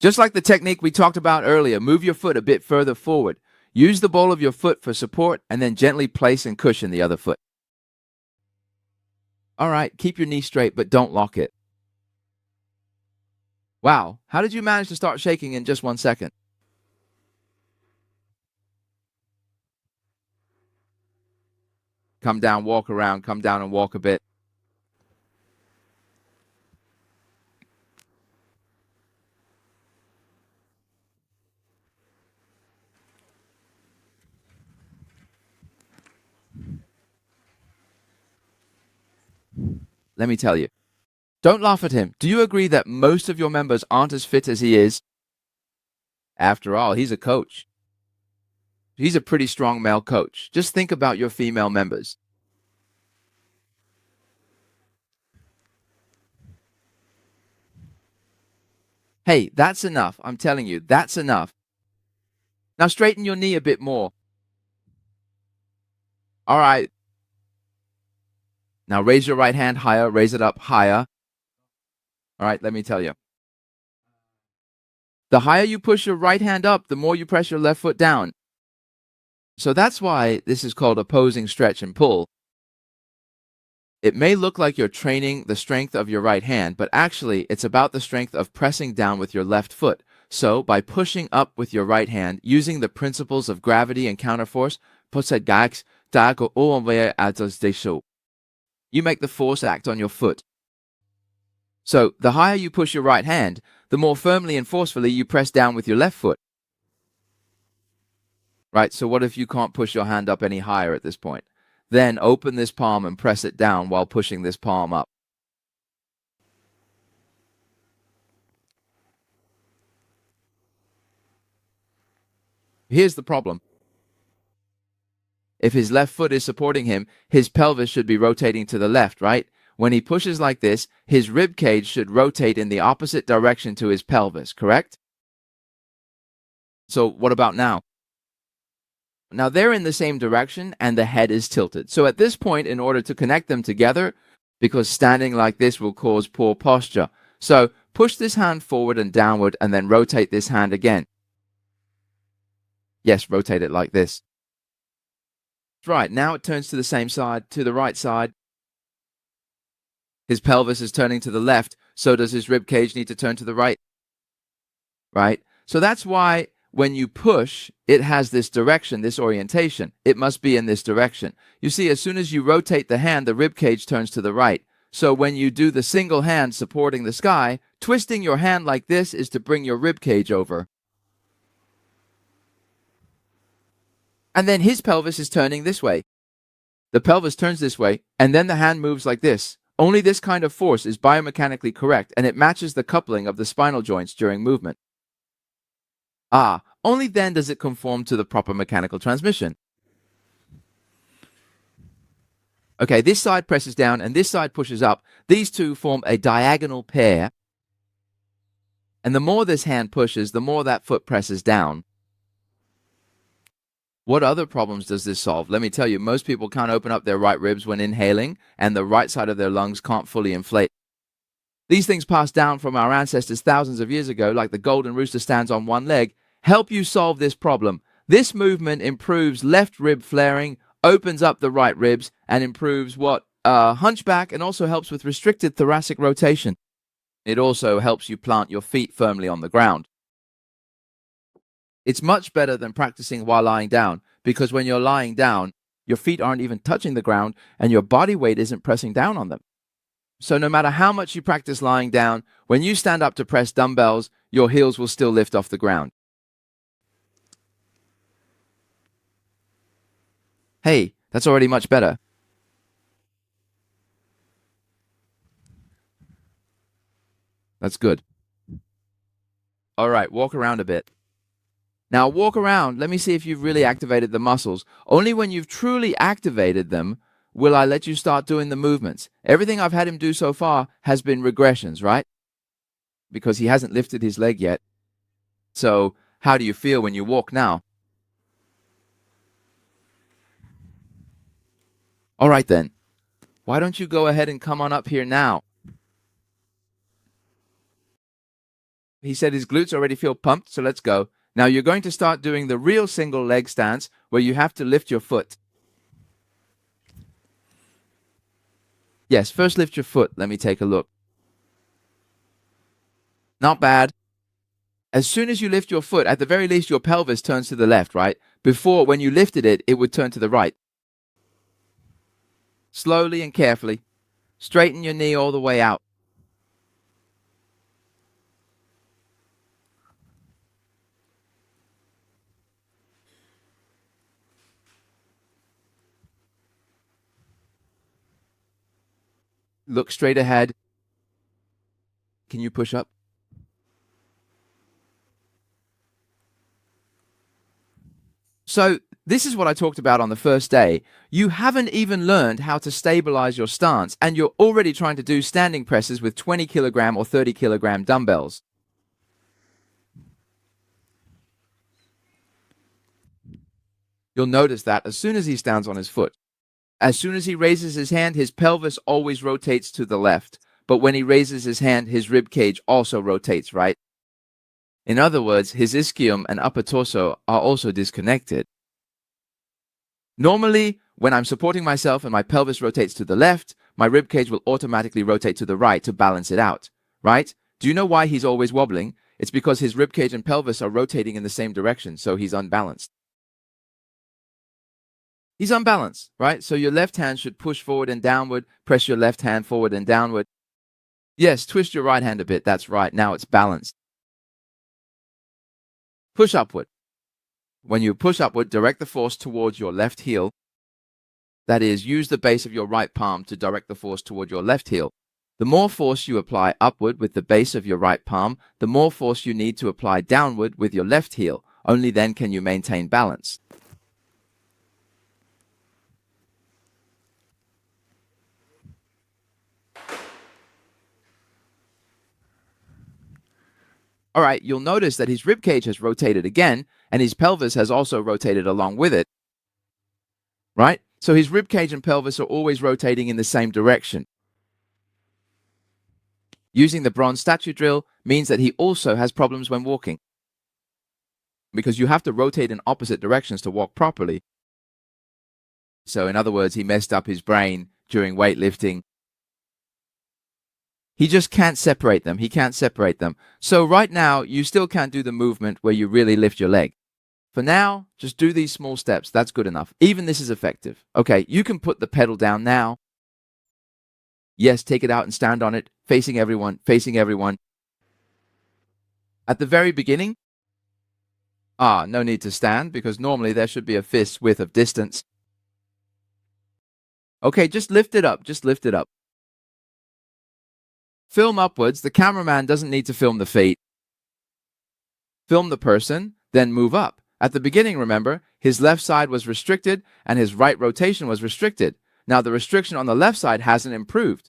Just like the technique we talked about earlier, move your foot a bit further forward. Use the ball of your foot for support and then gently place and cushion the other foot. All right, keep your knee straight, but don't lock it. Wow, how did you manage to start shaking in just 1 second? Come down, walk around, come down and walk a bit. Let me tell you. Don't laugh at him. Do you agree that most of your members aren't as fit as he is? After all, he's a coach. He's a pretty strong male coach. Just think about your female members. Hey, that's enough. I'm telling you, that's enough. Now straighten your knee a bit more. All right. Now raise your right hand higher, raise it up higher. All right, let me tell you. The higher you push your right hand up, the more you press your left foot down. So that's why this is called opposing stretch and pull. It may look like you're training the strength of your right hand, but actually it's about the strength of pressing down with your left foot. So by pushing up with your right hand, using the principles of gravity and counterforce, you make the force act on your foot. So the higher you push your right hand, the more firmly and forcefully you press down with your left foot. Right, so what if you can't push your hand up any higher at this point? Then open this palm and press it down while pushing this palm up. Here's the problem. If his left foot is supporting him, his pelvis should be rotating to the left, right? When he pushes like this, his rib cage should rotate in the opposite direction to his pelvis, correct? So what about now? Now they're in the same direction and the head is tilted. So at this point, in order to connect them together, because standing like this will cause poor posture, so push this hand forward and downward and then rotate this hand again. Yes, rotate it like this. Right, now it turns to the same side, to the right side. His pelvis is turning to the left, so does his rib cage need to turn to the right? Right? So that's why when you push, it has this direction, this orientation. It must be in this direction. You see, as soon as you rotate the hand, the rib cage turns to the right. So when you do the single hand supporting the sky, twisting your hand like this is to bring your rib cage over. And then his pelvis is turning this way. The pelvis turns this way, and then the hand moves like this. Only this kind of force is biomechanically correct, and it matches the coupling of the spinal joints during movement. Only then does it conform to the proper mechanical transmission. Okay, this side presses down and this side pushes up. These two form a diagonal pair. And the more this hand pushes, the more that foot presses down. What other problems does this solve? Let me tell you, most people can't open up their right ribs when inhaling, and the right side of their lungs can't fully inflate. These things passed down from our ancestors thousands of years ago, like the golden rooster stands on one leg, help you solve this problem. This movement improves left rib flaring, opens up the right ribs, and improves hunchback, and also helps with restricted thoracic rotation. It also helps you plant your feet firmly on the ground. It's much better than practicing while lying down, because when you're lying down, your feet aren't even touching the ground and your body weight isn't pressing down on them. So no matter how much you practice lying down, when you stand up to press dumbbells, your heels will still lift off the ground. Hey, that's already much better. That's good. All right, walk around a bit. Now walk around. Let me see if you've really activated the muscles. Only when you've truly activated them will I let you start doing the movements. Everything I've had him do so far has been regressions, right? Because he hasn't lifted his leg yet. So how do you feel when you walk now? All right then. Why don't you go ahead and come on up here now? He said his glutes already feel pumped, so let's go. Now you're going to start doing the real single leg stance where you have to lift your foot. Yes, first lift your foot. Let me take a look. Not bad. As soon as you lift your foot, at the very least, your pelvis turns to the left, right? Before, when you lifted it, it would turn to the right. Slowly and carefully. Straighten your knee all the way out. Look straight ahead. Can you push up? So, this is what I talked about on the first day. You haven't even learned how to stabilize your stance, and you're already trying to do standing presses with 20 kilogram or 30 kilogram dumbbells. You'll notice that as soon as he stands on his foot. As soon as he raises his hand, his pelvis always rotates to the left. But when he raises his hand, his rib cage also rotates, right? In other words, his ischium and upper torso are also disconnected. Normally, when I'm supporting myself and my pelvis rotates to the left, my rib cage will automatically rotate to the right to balance it out, right? Do you know why he's always wobbling? It's because his rib cage and pelvis are rotating in the same direction, so he's unbalanced. He's unbalanced, right? So your left hand should push forward and downward, press your left hand forward and downward. Yes, twist your right hand a bit, that's right, now it's balanced. Push upward. When you push upward, direct the force towards your left heel. That is, use the base of your right palm to direct the force toward your left heel. The more force you apply upward with the base of your right palm, the more force you need to apply downward with your left heel. Only then can you maintain balance. All right, you'll notice that his rib cage has rotated again, and his pelvis has also rotated along with it. Right? So his rib cage and pelvis are always rotating in the same direction. Using the bronze statue drill means that he also has problems when walking, because you have to rotate in opposite directions to walk properly. So in other words, he messed up his brain during weightlifting. He just can't separate them. He can't separate them. So right now, you still can't do the movement where you really lift your leg. For now, just do these small steps. That's good enough. Even this is effective. Okay, you can put the pedal down now. Yes, take it out and stand on it, facing everyone, facing everyone. At the very beginning, no need to stand, because normally there should be a fist width of distance. Okay, just lift it up. Just lift it up. Film upwards. The cameraman doesn't need to film the feet. Film the person, then move up. At the beginning, remember, his left side was restricted and his right rotation was restricted. Now the restriction on the left side hasn't improved.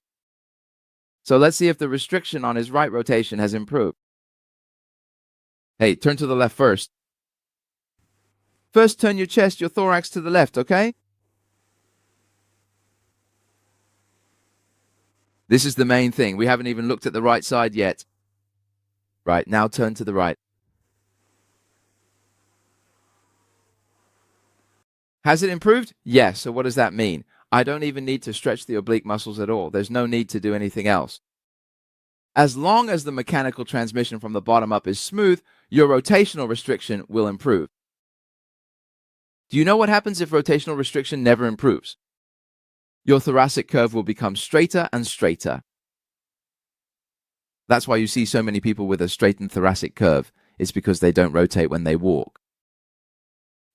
So let's see if the restriction on his right rotation has improved. Hey, turn to the left first. First, turn your chest, your thorax to the left, okay? This is the main thing. We haven't even looked at the right side yet. Right, now turn to the right. Has it improved? Yes. So what does that mean? I don't even need to stretch the oblique muscles at all. There's no need to do anything else. As long as the mechanical transmission from the bottom up is smooth, your rotational restriction will improve. Do you know what happens if rotational restriction never improves? Your thoracic curve will become straighter and straighter. That's why you see so many people with a straightened thoracic curve. It's because they don't rotate when they walk.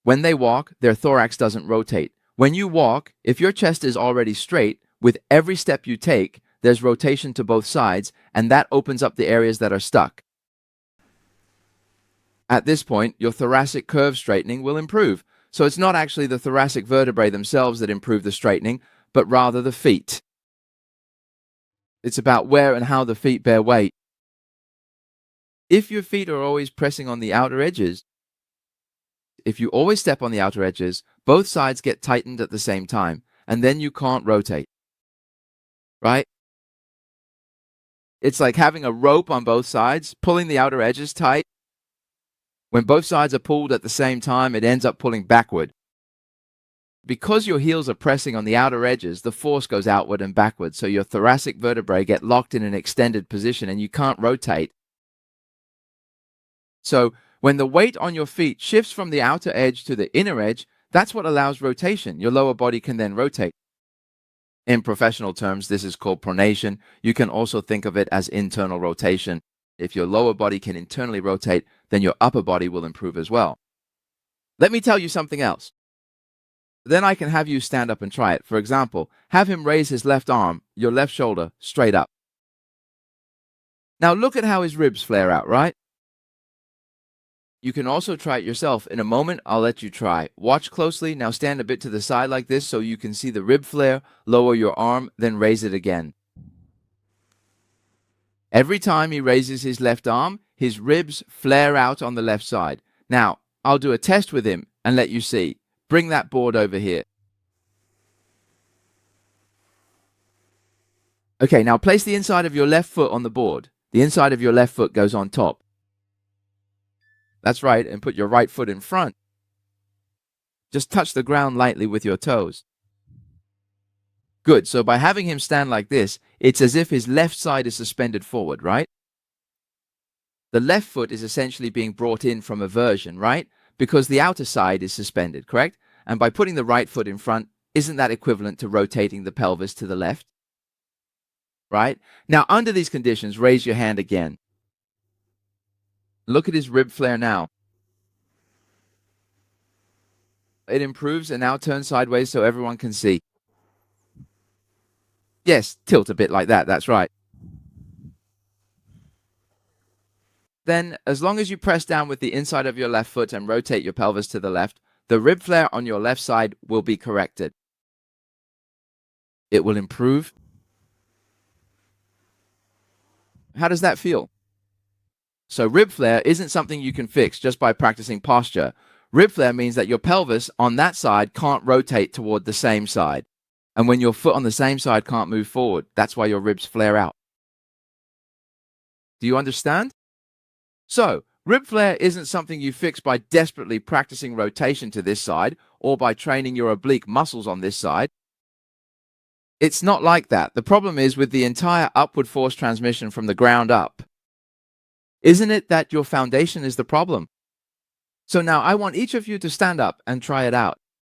When they walk, their thorax doesn't rotate. When you walk, if your chest is already straight, with every step you take, there's rotation to both sides, and that opens up the areas that are stuck. At this point, your thoracic curve straightening will improve. So it's not actually the thoracic vertebrae themselves that improve the straightening, but rather the feet. It's about where and how the feet bear weight. If your feet are always pressing on the outer edges, if you always step on the outer edges, both sides get tightened at the same time, and then you can't rotate. Right? It's like having a rope on both sides, pulling the outer edges tight. When both sides are pulled at the same time, it ends up pulling backward. Because your heels are pressing on the outer edges, the force goes outward and backward, so your thoracic vertebrae get locked in an extended position and you can't rotate. So when the weight on your feet shifts from the outer edge to the inner edge, that's what allows rotation. Your lower body can then rotate. In professional terms, this is called pronation. You can also think of it as internal rotation. If your lower body can internally rotate, then your upper body will improve as well. Let me tell you something else. Then I can have you stand up and try it. For example, have him raise his left arm, your left shoulder, straight up. Now look at how his ribs flare out, right? You can also try it yourself. In a moment, I'll let you try. Watch closely. Now stand a bit to the side like this so you can see the rib flare. Lower your arm, then raise it again. Every time he raises his left arm, his ribs flare out on the left side. Now, I'll do a test with him and let you see. Bring that board over here. Okay, now place the inside of your left foot on the board. The inside of your left foot goes on top. That's right, and put your right foot in front. Just touch the ground lightly with your toes. Good, so by having him stand like this, it's as if his left side is suspended forward, right? The left foot is essentially being brought in from aversion, right? Because the outer side is suspended, correct? And by putting the right foot in front, isn't that equivalent to rotating the pelvis to the left? Right? Now, under these conditions, raise your hand again. Look at his rib flare now. It improves, and now turn sideways so everyone can see. Yes, tilt a bit like that, that's right. Then, as long as you press down with the inside of your left foot and rotate your pelvis to the left, the rib flare on your left side will be corrected. It will improve. How does that feel? So rib flare isn't something you can fix just by practicing posture. Rib flare means that your pelvis on that side can't rotate toward the same side. And when your foot on the same side can't move forward, that's why your ribs flare out. Do you understand? So, rib flare isn't something you fix by desperately practicing rotation to this side or by training your oblique muscles on this side. It's not like that. The problem is with the entire upward force transmission from the ground up. Isn't it that your foundation is the problem? So now I want each of you to stand up and try it out.